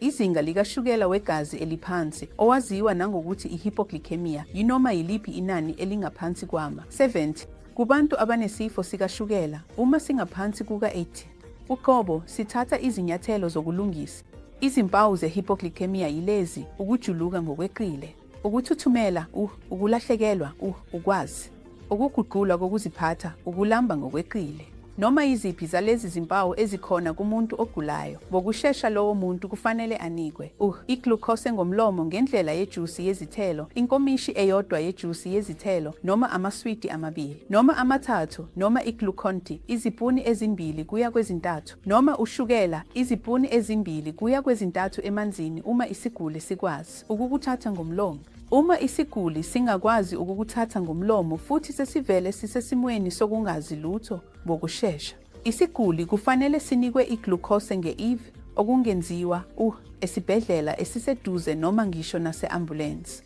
izinga likashukela wegazi eliphansi, owaziwa nangokuthi i-hypoglycemia, yinoma yiliphi inani elingaphansi kwama-70 kubantu abanesifo sikashukela. Uma singaphansi kuka-80 uqobo, sithatha izinyathelo zokulungisa. Izimpawu ze-hypoglycemia yilezi: ukujuluka ngokweqile, ukuthuthumela, ukulahlekelwa, ukwazi, ukuguqulwa kokuziphatha, ukulamba ngokweqile. Noma yiziphi zalezi zimpawu ezikhona kumuntu ogulayo, ngokushesha lowo muntu kufanele anikwe i-glucose ngomlomo ngendlela yejusi yezithelo, inkomishi eyodwa yejusi yezithelo noma amaswidi amabili, noma amathathu, noma i-gluconte izipuni ezimbili kuya kwezintathu, noma ushukela izipuni ezimbili kuya kwezintathu emanzini uma isiguli sikwazi ukukuthatha ngomlomo. Uma isiguli singakwazi ukukuthatha ngomlomo futhi sesivele sisesimweni sokungazi lutho ngokushesha, isiguli kufanele sinikwe i-glucose nge-IV, okungenziwa esibhedlela esiseduze noma ngisho nase-ambulensi.